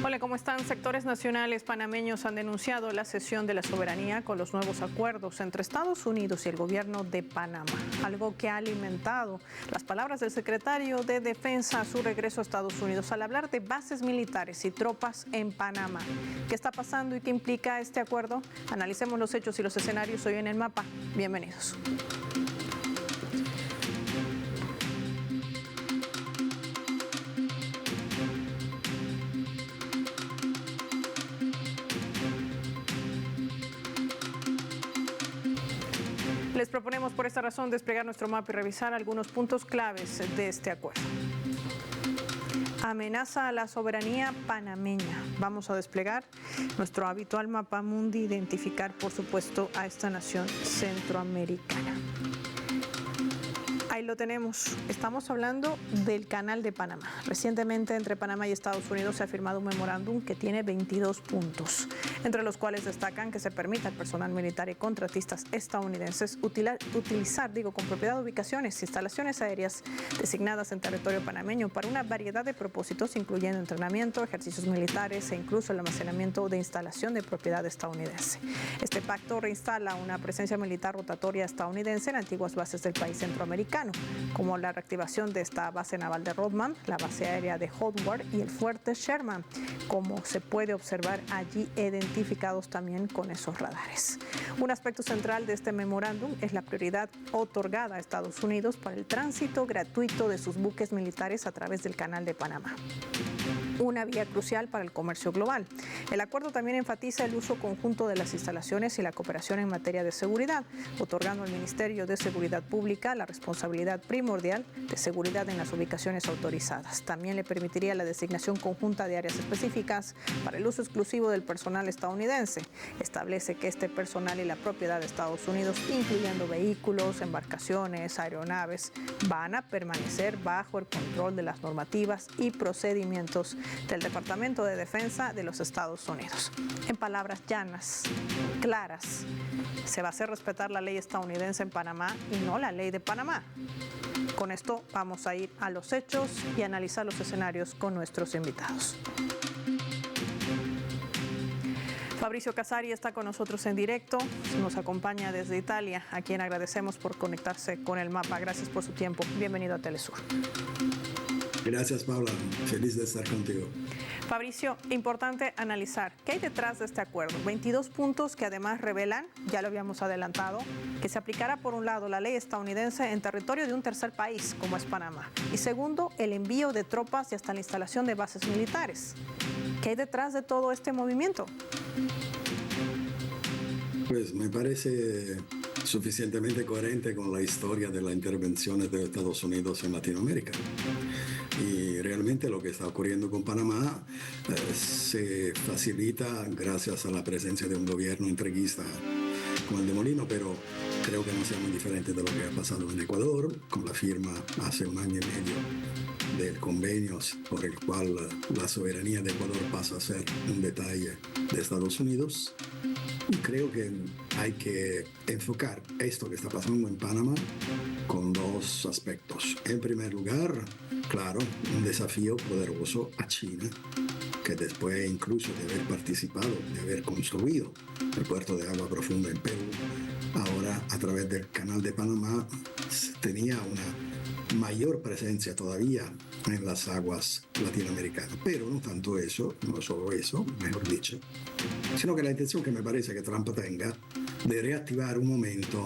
Hola, ¿cómo están? Sectores nacionales panameños han denunciado la cesión de la soberanía con los nuevos acuerdos entre Estados Unidos y el gobierno de Panamá, algo que ha alimentado las palabras del secretario de Defensa a su regreso a Estados Unidos al hablar de bases militares y tropas en Panamá. ¿Qué está pasando y qué implica este acuerdo? Analicemos los hechos y los escenarios hoy en El Mapa. Bienvenidos. Les proponemos por esta razón desplegar nuestro mapa y revisar algunos puntos claves de este acuerdo. Amenaza a la soberanía panameña. Vamos a desplegar nuestro habitual mapa mundi, identificar por supuesto a esta nación centroamericana. Ahí lo tenemos. Estamos hablando del Canal de Panamá. Recientemente entre Panamá y Estados Unidos se ha firmado un memorándum que tiene 22 puntos, entre los cuales destacan que se permita al personal militar y contratistas estadounidenses utilizar con propiedad ubicaciones e instalaciones aéreas designadas en territorio panameño para una variedad de propósitos, incluyendo entrenamiento, ejercicios militares e incluso el almacenamiento de instalación de propiedad estadounidense. Este pacto reinstala una presencia militar rotatoria estadounidense en antiguas bases del país centroamericano, como la reactivación de esta base naval de Rodman, la base aérea de Howard y el fuerte Sherman, como se puede observar allí identificados también con esos radares. Un aspecto central de este memorándum es la prioridad otorgada a Estados Unidos para el tránsito gratuito de sus buques militares a través del Canal de Panamá, una vía crucial para el comercio global. El acuerdo también enfatiza el uso conjunto de las instalaciones y la cooperación en materia de seguridad, otorgando al Ministerio de Seguridad Pública la responsabilidad primordial de seguridad en las ubicaciones autorizadas. También le permitiría la designación conjunta de áreas específicas para el uso exclusivo del personal estadounidense. Establece que este personal y la propiedad de Estados Unidos, incluyendo vehículos, embarcaciones, aeronaves, van a permanecer bajo el control de las normativas y procedimientos del Departamento de Defensa de los Estados Unidos. En palabras llanas, claras, se va a hacer respetar la ley estadounidense en Panamá y no la ley de Panamá. Con esto vamos a ir a los hechos y analizar los escenarios con nuestros invitados. Fabricio Casari está con nosotros en directo, nos acompaña desde Italia, a quien agradecemos por conectarse con El Mapa. Gracias por su tiempo. Bienvenido a Telesur. Gracias, Paula. Feliz de estar contigo. Fabricio, importante analizar qué hay detrás de este acuerdo. 22 puntos que además revelan, ya lo habíamos adelantado, que se aplicará por un lado la ley estadounidense en territorio de un tercer país, como es Panamá. Y segundo, el envío de tropas y hasta la instalación de bases militares. ¿Qué hay detrás de todo este movimiento? Pues me parece suficientemente coherente con la historia de las intervenciones de Estados Unidos en Latinoamérica. Y realmente lo que está ocurriendo con Panamá se facilita gracias a la presencia de un gobierno entreguista como el de Molino, pero creo que no sea muy diferente de lo que ha pasado en Ecuador, con la firma hace un año y medio del convenio por el cual la soberanía de Ecuador pasa a ser un detalle de Estados Unidos. Y creo que hay que enfocar esto que está pasando en Panamá con dos aspectos. En primer lugar, claro, un desafío poderoso a China, que después incluso de haber participado, de haber construido el puerto de agua profunda en Perú, ahora a través del Canal de Panamá tenía una mayor presencia todavía en las aguas latinoamericanas. Pero no tanto eso, no solo eso, mejor dicho, sino que la intención que me parece que Trump tenga de reactivar un momento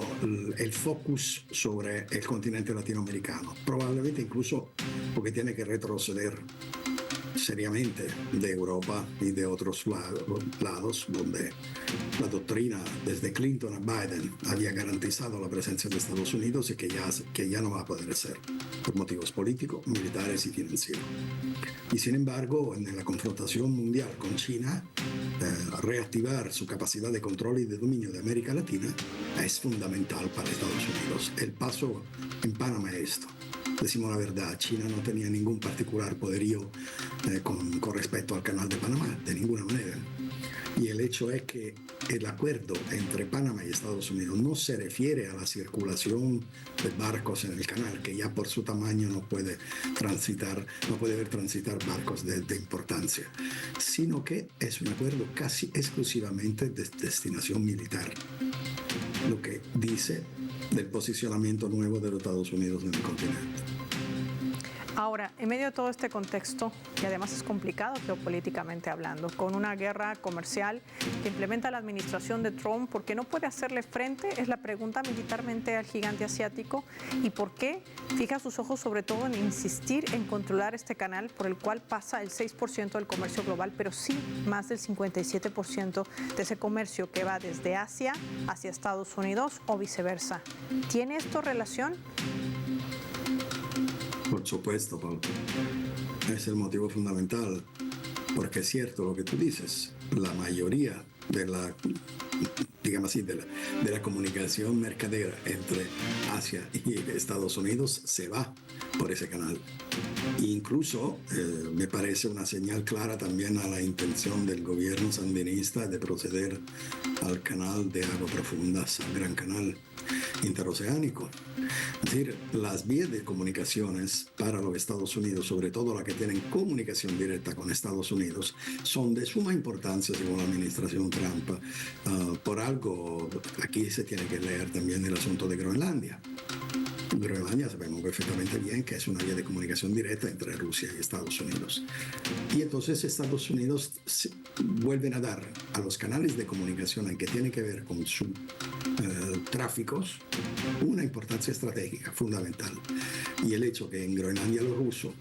el focus sobre el continente latinoamericano, probablemente incluso porque tiene que retroceder seriamente de Europa y de otros lados donde la doctrina desde Clinton a Biden había garantizado la presencia de Estados Unidos y que ya no va a poder ser por motivos políticos, militares y financieros. Y sin embargo, en la confrontación mundial con China, reactivar su capacidad de control y de dominio de América Latina es fundamental para Estados Unidos. El paso en Panamá es esto. Decimos la verdad, China no tenía ningún particular poderío con respecto al Canal de Panamá, de ninguna manera. Y el hecho es que el acuerdo entre Panamá y Estados Unidos no se refiere a la circulación de barcos en el canal, que ya por su tamaño no puede ver transitar barcos de importancia, sino que es un acuerdo casi exclusivamente de destinación militar, lo que dice del posicionamiento nuevo de los Estados Unidos en el continente. Ahora, en medio de todo este contexto, que además es complicado geopolíticamente hablando, con una guerra comercial que implementa la administración de Trump, ¿por qué no puede hacerle frente? Es la pregunta militarmente al gigante asiático. ¿Y por qué fija sus ojos sobre todo en insistir en controlar este canal por el cual pasa el 6% del comercio global, pero sí más del 57% de ese comercio que va desde Asia hacia Estados Unidos o viceversa? ¿Tiene esto relación? Por supuesto, Pablo. Es el motivo fundamental, porque es cierto lo que tú dices. La mayoría de la, digamos así, de la comunicación mercadera entre Asia y Estados Unidos se va por ese canal. Incluso me parece una señal clara también a la intención del gobierno sandinista de proceder al canal de aguas profundas, al gran canal interoceánico. Es decir, las vías de comunicaciones para los Estados Unidos, sobre todo las que tienen comunicación directa con Estados Unidos, son de suma importancia según la administración Trump. Por algo, aquí se tiene que leer también el asunto de Groenlandia. Groenlandia sabemos perfectamente bien que es una vía de comunicación directa entre Rusia y Estados Unidos. Y entonces Estados Unidos vuelven a dar a los canales de comunicación en que tiene que ver con sus tráficos una importancia estratégica fundamental. Y el hecho que en Groenlandia los rusos,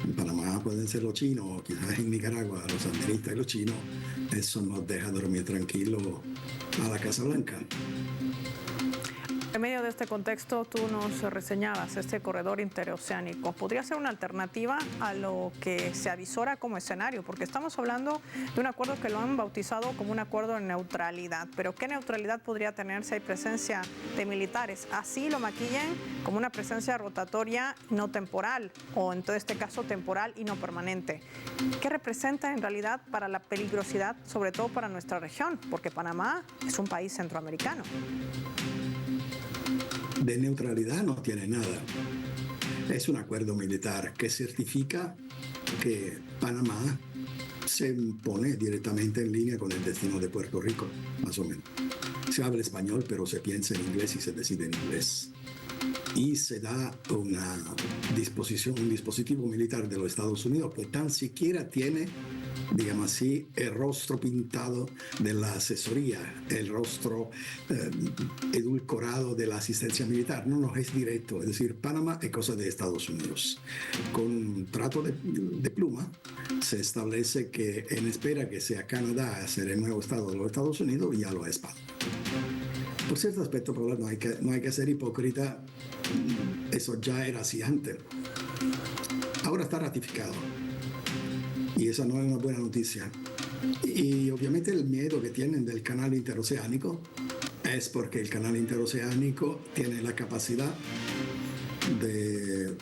en Panamá pueden ser los chinos, o quizás en Nicaragua los sandinistas y los chinos, eso nos deja dormir tranquilo a la Casa Blanca. En medio de este contexto, tú nos reseñabas este corredor interoceánico. ¿Podría ser una alternativa a lo que se avisora como escenario? Porque estamos hablando de un acuerdo que lo han bautizado como un acuerdo de neutralidad. Pero ¿qué neutralidad podría tener si hay presencia de militares? Así lo maquillan como una presencia rotatoria no temporal, o en todo este caso temporal y no permanente. ¿Qué representa en realidad para la peligrosidad, sobre todo para nuestra región? Porque Panamá es un país centroamericano. De neutralidad no tiene nada. Es un acuerdo militar que certifica que Panamá se pone directamente en línea con el destino de Puerto Rico, más o menos. Se habla español, pero se piensa en inglés y se decide en inglés. Y se da un dispositivo militar de los Estados Unidos que tan siquiera tiene, digamos así, el rostro pintado de la asesoría, el rostro edulcorado de la asistencia militar. No es directo, es decir, Panamá es cosa de Estados Unidos. Con un trato de pluma se establece que en espera que sea Canadá a ser el nuevo estado de los Estados Unidos, ya lo es Panamá. Por cierto aspecto, no hay que ser hipócrita, eso ya era así antes. Ahora está ratificado. Y esa no es una buena noticia. Y obviamente el miedo que tienen del canal interoceánico es porque el canal interoceánico tiene la capacidad de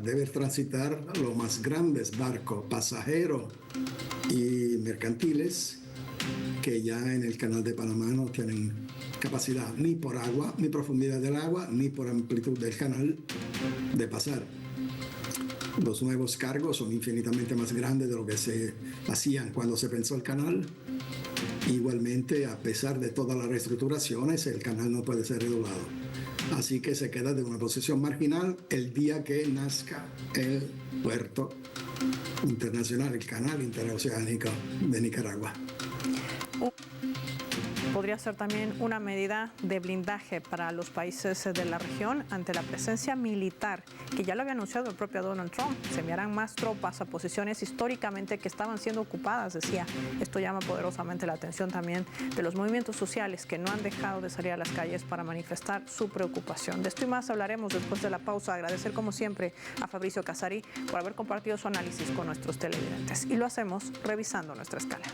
debe transitar los más grandes barcos pasajeros y mercantiles que ya en el canal de Panamá no tienen capacidad ni por agua, ni profundidad del agua, ni por amplitud del canal de pasar. Los nuevos cargos son infinitamente más grandes de lo que se hacían cuando se pensó el canal. Igualmente, a pesar de todas las reestructuraciones, el canal no puede ser redoblado. Así que se queda de una posición marginal el día que nazca el puerto internacional, el canal interoceánico de Nicaragua. Podría ser también una medida de blindaje para los países de la región ante la presencia militar, que ya lo había anunciado el propio Donald Trump. Se enviarán más tropas a posiciones históricamente que estaban siendo ocupadas, decía. Esto llama poderosamente la atención también de los movimientos sociales que no han dejado de salir a las calles para manifestar su preocupación. De esto y más hablaremos después de la pausa. Agradecer como siempre a Fabricio Casari por haber compartido su análisis con nuestros televidentes. Y lo hacemos revisando nuestra escala.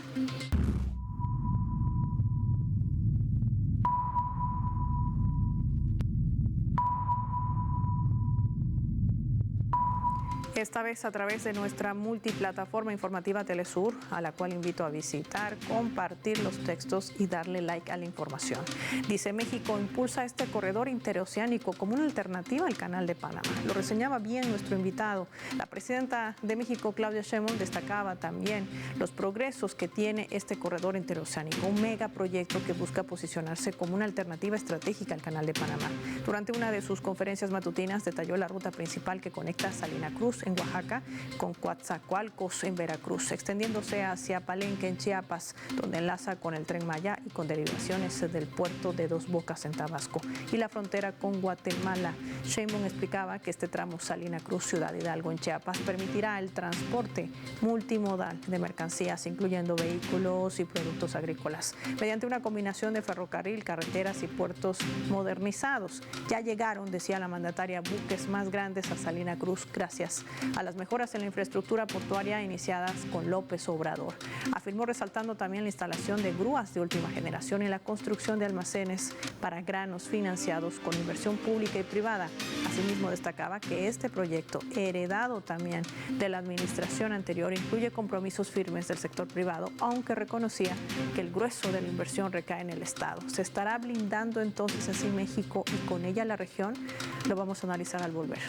Esta vez a través de nuestra multiplataforma informativa Telesur, a la cual invito a visitar, compartir los textos y darle like a la información. Dice: México impulsa este corredor interoceánico como una alternativa al Canal de Panamá. Lo reseñaba bien nuestro invitado. La presidenta de México, Claudia Sheinbaum, destacaba también los progresos que tiene este corredor interoceánico, un megaproyecto que busca posicionarse como una alternativa estratégica al Canal de Panamá. Durante una de sus conferencias matutinas detalló la ruta principal que conecta Salina Cruz en Oaxaca con Coatzacoalcos en Veracruz, extendiéndose hacia Palenque en Chiapas, donde enlaza con el Tren Maya y con derivaciones del puerto de Dos Bocas en Tabasco y la frontera con Guatemala. Sheinbaum explicaba que este tramo Salina Cruz, Ciudad Hidalgo en Chiapas, permitirá el transporte multimodal de mercancías, incluyendo vehículos y productos agrícolas, mediante una combinación de ferrocarril, carreteras y puertos modernizados. Ya llegaron, decía la mandataria, buques más grandes a Salina Cruz gracias a las mejoras en la infraestructura portuaria iniciadas con López Obrador. Afirmó, resaltando también la instalación de grúas de última generación y la construcción de almacenes para granos financiados con inversión pública y privada. Asimismo, destacaba que este proyecto, heredado también de la administración anterior, incluye compromisos firmes del sector privado, aunque reconocía que el grueso de la inversión recae en el Estado. ¿Se estará blindando entonces así México y con ella la región? Lo vamos a analizar al volver.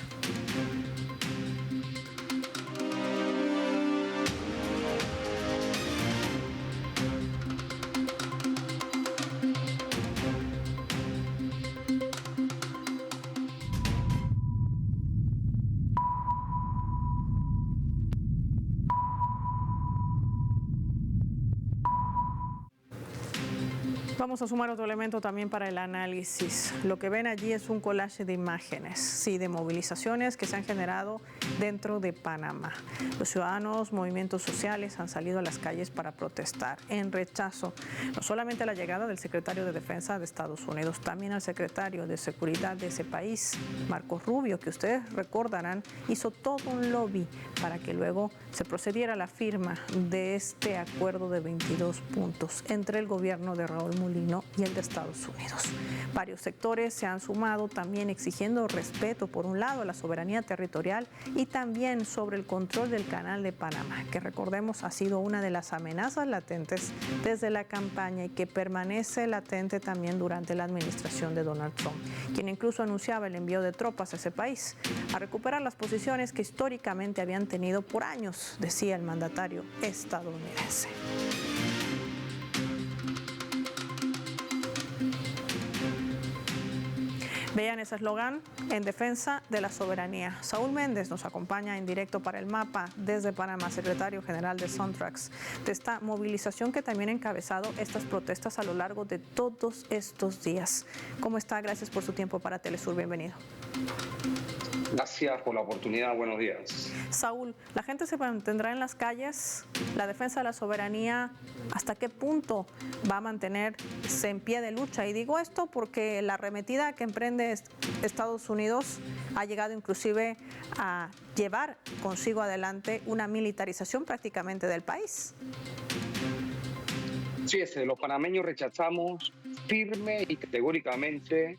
Vamos a sumar otro elemento también para el análisis. Lo que ven allí es un collage de imágenes, sí, de movilizaciones que se han generado dentro de Panamá. Los ciudadanos, movimientos sociales han salido a las calles para protestar en rechazo no solamente a la llegada del secretario de Defensa de Estados Unidos, también al secretario de Seguridad de ese país, Marco Rubio, que ustedes recordarán hizo todo un lobby para que luego se procediera a la firma de este acuerdo de 22 puntos entre el gobierno de Raúl Mulino y el de Estados Unidos. Varios sectores se han sumado también exigiendo respeto, por un lado, a la soberanía territorial y también sobre el control del Canal de Panamá, que recordemos ha sido una de las amenazas latentes desde la campaña y que permanece latente también durante la administración de Donald Trump, quien incluso anunciaba el envío de tropas a ese país a recuperar las posiciones que históricamente habían tenido por años, decía el mandatario estadounidense. Vean ese eslogan: en defensa de la soberanía. Saúl Méndez nos acompaña en directo para El Mapa desde Panamá, secretario general de Sontrax, de esta movilización que también ha encabezado estas protestas a lo largo de todos estos días. ¿Cómo está? Gracias por su tiempo para Telesur. Bienvenido. Gracias por la oportunidad. Buenos días. Saúl, la gente se mantendrá en las calles. La defensa de la soberanía, ¿hasta qué punto va a mantenerse en pie de lucha? Y digo esto porque la arremetida que emprende Estados Unidos ha llegado inclusive a llevar consigo adelante una militarización prácticamente del país. Sí, los panameños rechazamos firme y categóricamente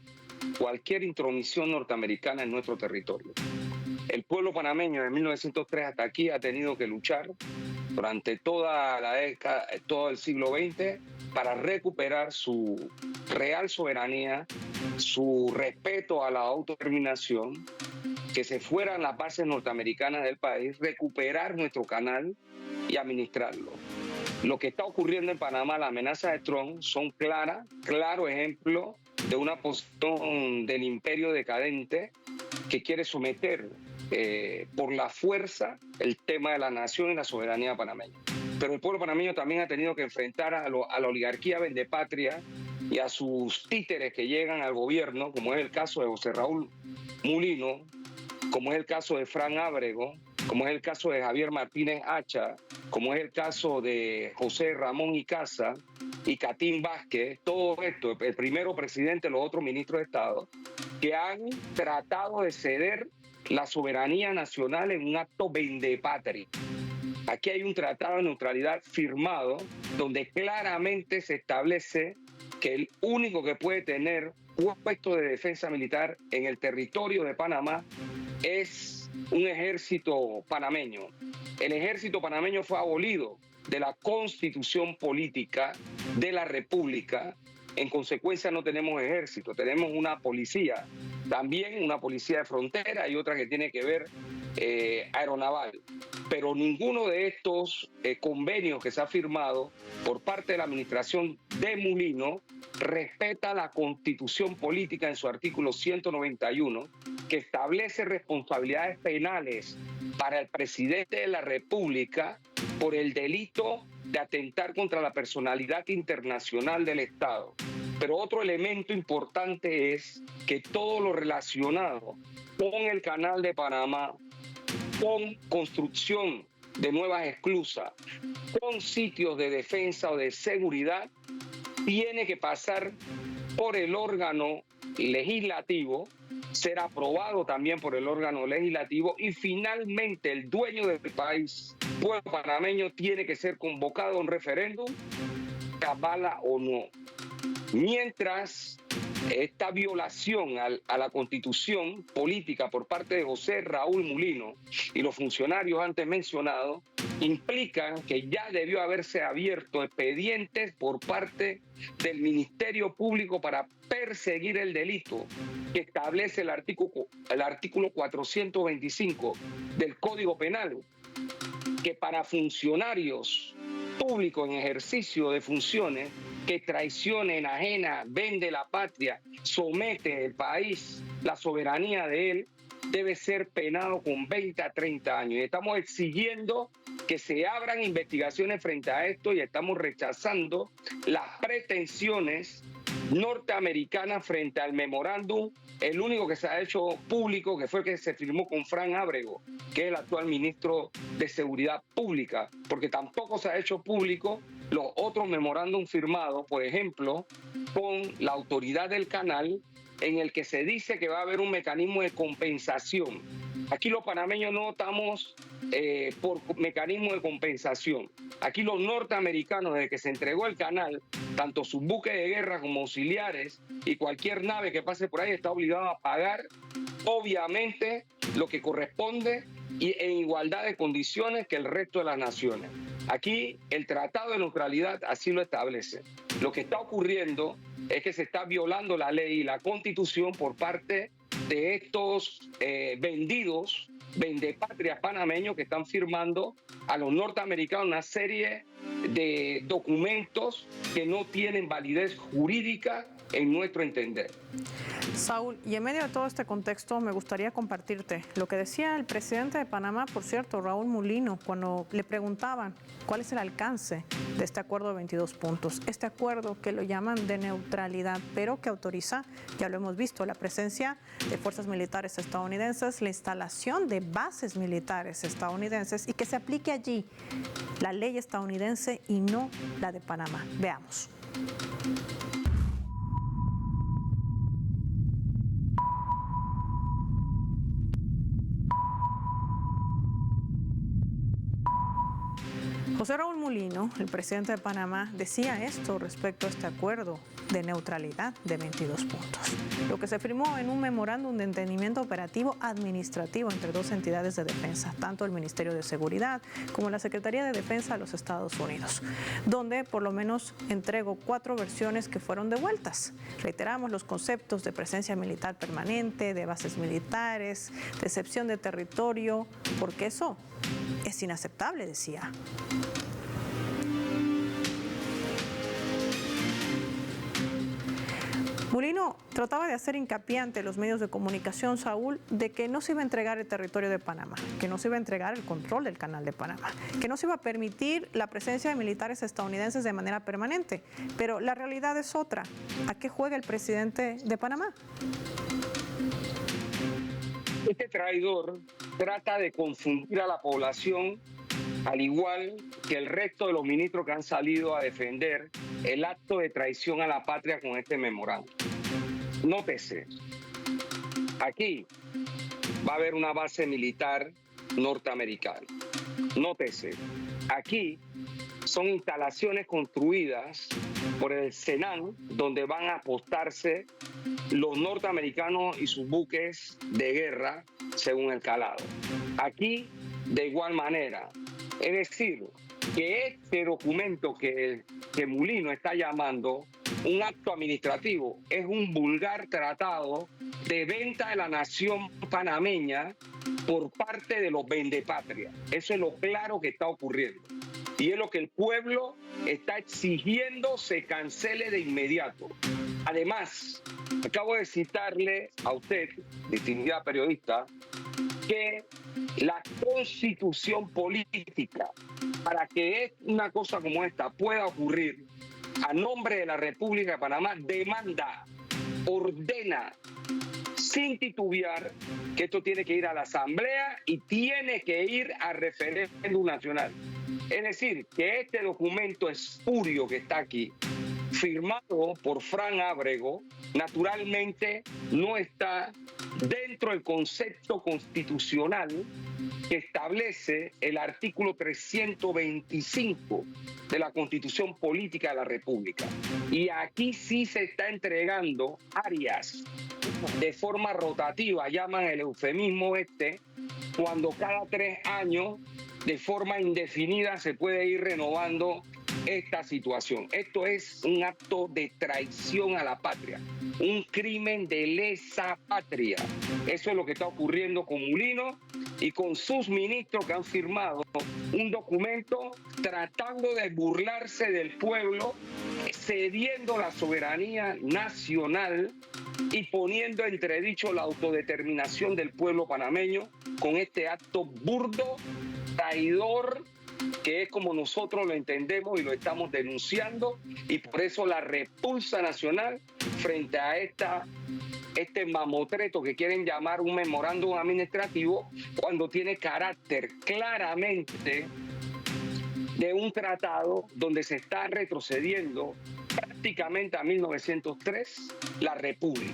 cualquier intromisión norteamericana en nuestro territorio. El pueblo panameño de 1903 hasta aquí ha tenido que luchar durante toda la década, todo el siglo XX, para recuperar su real soberanía, su respeto a la autodeterminación, que se fueran las bases norteamericanas del país, recuperar nuestro canal y administrarlo. Lo que está ocurriendo en Panamá, las amenazas de Trump son claro ejemplo de una posición del imperio decadente que quiere someter por la fuerza el tema de la nación y la soberanía panameña. Pero el pueblo panameño también ha tenido que enfrentar a la oligarquía vendepatria y a sus títeres que llegan al gobierno, como es el caso de José Raúl Mulino, como es el caso de Fran Ábrego, como es el caso de Javier Martínez Hacha, como es el caso de José Ramón Icaza y Catín Vázquez, todo esto, el primero presidente, los otros ministros de Estado, que han tratado de ceder la soberanía nacional en un acto vendepatria. Aquí hay un tratado de neutralidad firmado donde claramente se establece que el único que puede tener un puesto de defensa militar en el territorio de Panamá es es un ejército panameño. El ejército panameño fue abolido de la Constitución Política de la República. En consecuencia no tenemos ejército, tenemos una policía, también una policía de frontera y otra que tiene que ver aeronaval. Pero ninguno de estos convenios que se ha firmado por parte de la administración de Mulino respeta la Constitución Política en su artículo 191, que establece responsabilidades penales para el presidente de la República por el delito de atentar contra la personalidad internacional del Estado. Pero otro elemento importante es que todo lo relacionado con el Canal de Panamá, con construcción de nuevas esclusas, con sitios de defensa o de seguridad, tiene que pasar por el órgano legislativo, ser aprobado también por el órgano legislativo y finalmente el dueño del país, pueblo panameño, tiene que ser convocado a un referéndum, cabala o no. Mientras esta violación a la Constitución política por parte de José Raúl Mulino y los funcionarios antes mencionados implican que ya debió haberse abierto expedientes por parte del Ministerio Público para perseguir el delito que establece el artículo 425 del Código Penal, que para funcionarios públicos en ejercicio de funciones que traicionen, ajena, vende la patria, somete el país, la soberanía de él, debe ser penado con 20 a 30 años. Y estamos exigiendo que se abran investigaciones frente a esto y estamos rechazando las pretensiones norteamericanas frente al memorándum, el único que se ha hecho público, que fue el que se firmó con Fran Ábrego, que es el actual ministro de Seguridad Pública, porque tampoco se ha hecho público los otros memorándums firmados, por ejemplo, con la autoridad del canal, en el que se dice que va a haber un mecanismo de compensación. Aquí los panameños no estamos por mecanismo de compensación. Aquí los norteamericanos, desde que se entregó el canal, tanto sus buques de guerra como auxiliares y cualquier nave que pase por ahí está obligado a pagar, obviamente, lo que corresponde y en igualdad de condiciones que el resto de las naciones. Aquí el Tratado de Neutralidad así lo establece. Lo que está ocurriendo es que se está violando la ley y la Constitución por parte de estos vendepatrias panameños que están firmando a los norteamericanos una serie de documentos que no tienen validez jurídica en nuestro entender. Saúl, y en medio de todo este contexto me gustaría compartirte lo que decía el presidente de Panamá, por cierto, Raúl Mulino, cuando le preguntaban cuál es el alcance de este acuerdo de 22 puntos. Este acuerdo que lo llaman de neutralidad, pero que autoriza, ya lo hemos visto, la presencia de fuerzas militares estadounidenses, la instalación de bases militares estadounidenses y que se aplique allí la ley estadounidense y no la de Panamá. Veamos. José Raúl Mulino, el presidente de Panamá, decía esto respecto a este acuerdo de neutralidad de 22 puntos. Lo que se firmó en un memorándum de entendimiento operativo administrativo entre dos entidades de defensa, tanto el Ministerio de Seguridad como la Secretaría de Defensa de los Estados Unidos, donde por lo menos entregó 4 versiones que fueron devueltas. Reiteramos los conceptos de presencia militar permanente, de bases militares, de cesión de territorio, porque eso es inaceptable, decía. Mulino trataba de hacer hincapié ante los medios de comunicación, Saúl, de que no se iba a entregar el territorio de Panamá, que no se iba a entregar el control del Canal de Panamá, que no se iba a permitir la presencia de militares estadounidenses de manera permanente. Pero la realidad es otra. ¿A qué juega el presidente de Panamá? Este traidor trata de confundir a la población, al igual que el resto de los ministros que han salido a defender el acto de traición a la patria con este memorándum. Nótese, aquí va a haber una base militar norteamericana. Nótese, aquí son instalaciones construidas por el Senan, donde van a apostarse los norteamericanos y sus buques de guerra según el calado. Aquí, de igual manera, es decir, que este documento que Mulino está llamando un acto administrativo es un vulgar tratado de venta de la nación panameña por parte de los vendepatrias. Eso es lo claro que está ocurriendo. Y es lo que el pueblo está exigiendo se cancele de inmediato. Además, acabo de citarle a usted, distinguida periodista, que la constitución política, para que una cosa como esta pueda ocurrir a nombre de la República de Panamá, demanda, ordena, sin titubear, que esto tiene que ir a la Asamblea y tiene que ir a referéndum nacional. Es decir, que este documento espurio que está aquí, firmado por Fran Ábrego, naturalmente no está dentro del concepto constitucional que establece el artículo 325 de la Constitución Política de la República. Y aquí sí se está entregando áreas de forma rotativa, llaman el eufemismo cuando cada 3 años de forma indefinida se puede ir renovando esta situación. Esto es un acto de traición a la patria, un crimen de lesa patria. Eso es lo que está ocurriendo con Mulino y con sus ministros que han firmado un documento tratando de burlarse del pueblo, cediendo la soberanía nacional y poniendo en entredicho la autodeterminación del pueblo panameño con este acto burdo, traidor, que es como nosotros lo entendemos y lo estamos denunciando, y por eso la repulsa nacional frente a este mamotreto que quieren llamar un memorándum administrativo, cuando tiene carácter claramente de un tratado donde se está retrocediendo prácticamente a 1903 la República.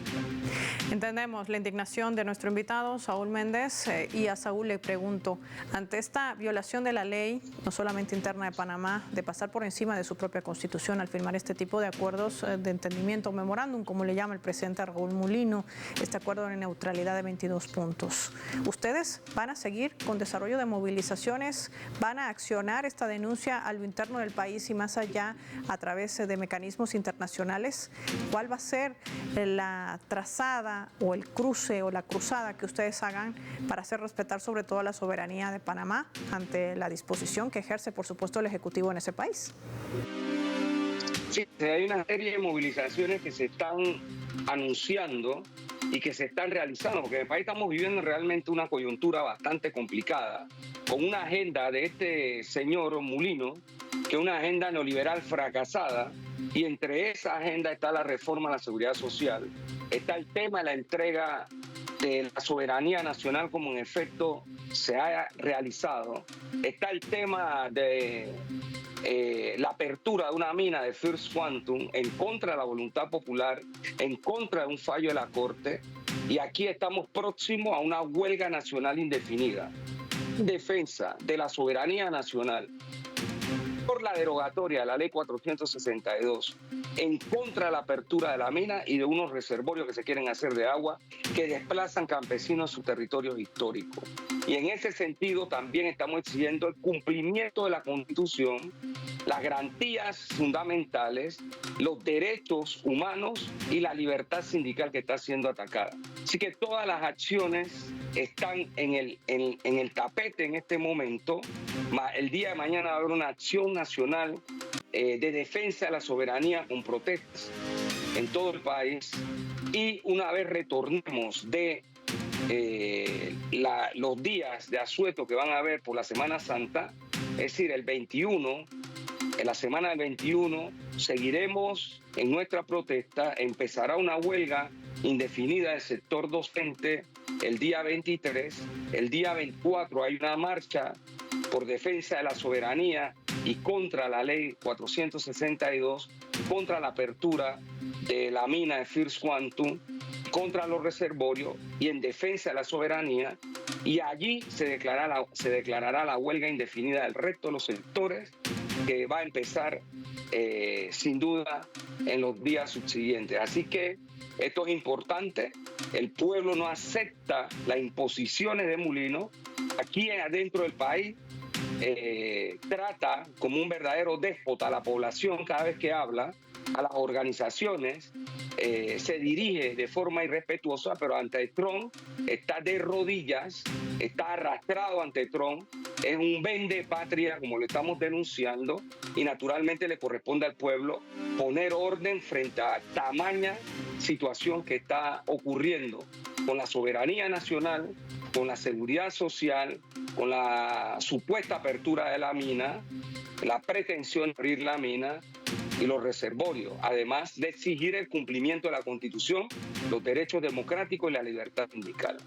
Entendemos la indignación de nuestro invitado, Saúl Méndez, y a Saúl le pregunto, ante esta violación de la ley, no solamente interna de Panamá, de pasar por encima de su propia Constitución al firmar este tipo de acuerdos de entendimiento, memorándum, como le llama el presidente Raúl Mulino, este acuerdo de neutralidad de 22 puntos, ¿ustedes van a seguir con desarrollo de movilizaciones? ¿Van a accionar esta denuncia a lo interno del país y más allá a través de mecanismos internacionales? ¿Cuál va a ser la trazada o el cruce o la cruzada que ustedes hagan para hacer respetar sobre todo la soberanía de Panamá ante la disposición que ejerce, por supuesto, el Ejecutivo en ese país? Sí, hay una serie de movilizaciones que se están anunciando y que se están realizando, porque en el país estamos viviendo realmente una coyuntura bastante complicada, con una agenda de este señor Mulino, que es una agenda neoliberal fracasada, y entre esa agenda está la reforma a la seguridad social, está el tema de la entrega de la soberanía nacional como en efecto se ha realizado, está el tema de la apertura de una mina de First Quantum en contra de la voluntad popular, en contra de un fallo de la Corte, y aquí estamos próximos a una huelga nacional indefinida en defensa de la soberanía nacional por la derogatoria de la ley 462, en contra de la apertura de la mina y de unos reservorios que se quieren hacer de agua que desplazan campesinos a sus territorios históricos. Y en ese sentido también estamos exigiendo el cumplimiento de la Constitución, las garantías fundamentales, los derechos humanos y la libertad sindical que está siendo atacada. Así que todas las acciones están en el tapete en este momento. El día de mañana va a haber una acción nacional de defensa de la soberanía con protestas en todo el país, y una vez retornemos de los días de asueto que van a haber por la Semana Santa, es decir, el 21, en la semana del 21, seguiremos en nuestra protesta, empezará una huelga indefinida del sector docente el día 23, el día 24 hay una marcha por defensa de la soberanía y contra la ley 462, contra la apertura de la mina de First Quantum, contra los reservorios y en defensa de la soberanía, y allí se declarará la huelga indefinida del resto de los sectores que va a empezar sin duda en los días subsiguientes. Así que esto es importante. El pueblo no acepta las imposiciones de Mulino. Aquí adentro del país trata como un verdadero déspota a la población cada vez que habla, a las organizaciones, se dirige de forma irrespetuosa, pero ante Trump está de rodillas, está arrastrado ante Trump, es un vende patria, como lo estamos denunciando, y naturalmente le corresponde al pueblo poner orden frente a tamaña situación que está ocurriendo con la soberanía nacional, con la seguridad social, con la supuesta apertura de la mina, la pretensión de abrir la mina y los reservorios, además de exigir el cumplimiento de la Constitución, los derechos democráticos y la libertad sindical.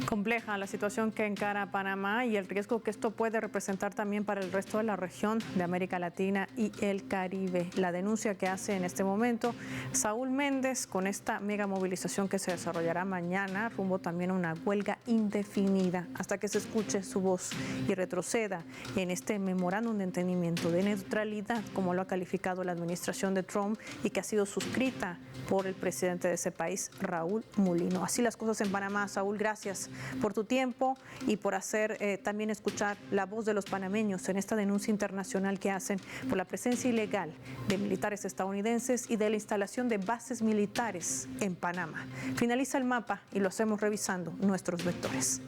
Compleja la situación que encara Panamá y el riesgo que esto puede representar también para el resto de la región de América Latina y el Caribe. La denuncia que hace en este momento Saúl Méndez con esta mega movilización que se desarrollará mañana, rumbo también a una huelga indefinida hasta que se escuche su voz y retroceda en este memorándum de entendimiento de neutralidad, como lo ha calificado la administración de Trump y que ha sido suscrita por el presidente de ese país, Raúl Mulino. Así las cosas en Panamá. Saúl, gracias por tu tiempo y por hacer también escuchar la voz de los panameños en esta denuncia internacional que hacen por la presencia ilegal de militares estadounidenses y de la instalación de bases militares en Panamá. Finaliza el mapa y lo hacemos revisando nuestros vectores.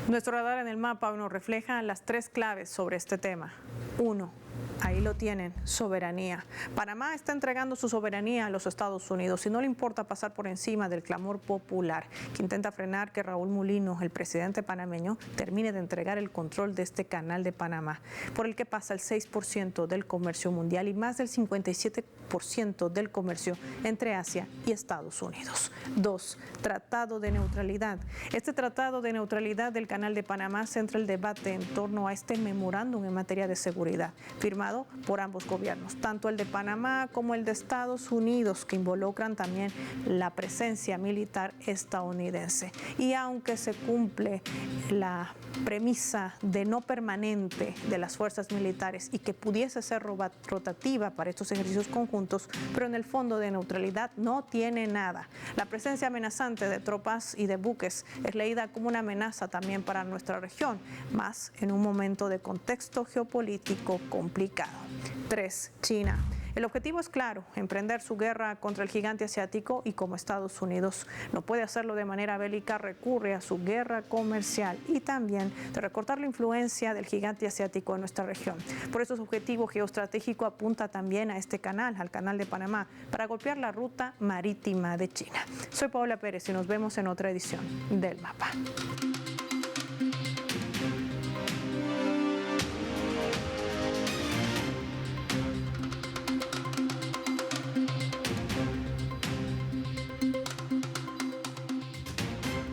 Nuestro radar en el mapa nos refleja las 3 claves sobre este tema. 1. Ahí lo tienen, soberanía. Panamá está entregando su soberanía a los Estados Unidos y no le importa pasar por encima del clamor popular que intenta frenar que Raúl Mulino, el presidente panameño, termine de entregar el control de este canal de Panamá, por el que pasa el 6% del comercio mundial y más del 57% del comercio entre Asia y Estados Unidos. 2. Tratado de neutralidad. Este tratado de neutralidad del canal de Panamá centra el debate en torno a este memorándum en materia de seguridad, firmado por ambos gobiernos, tanto el de Panamá como el de Estados Unidos, que involucran también la presencia militar estadounidense. Y aunque se cumple la premisa de no permanente de las fuerzas militares y que pudiese ser rotativa para estos ejercicios conjuntos, pero en el fondo de neutralidad no tiene nada. La presencia amenazante de tropas y de buques es leída como una amenaza también para nuestra región, más en un momento de contexto geopolítico complicado. 3. China. El objetivo es claro, emprender su guerra contra el gigante asiático y como Estados Unidos no puede hacerlo de manera bélica, recurre a su guerra comercial y también de recortar la influencia del gigante asiático en nuestra región. Por eso su objetivo geoestratégico apunta también a este canal, al canal de Panamá, para golpear la ruta marítima de China. Soy Paola Pérez y nos vemos en otra edición del Mapa.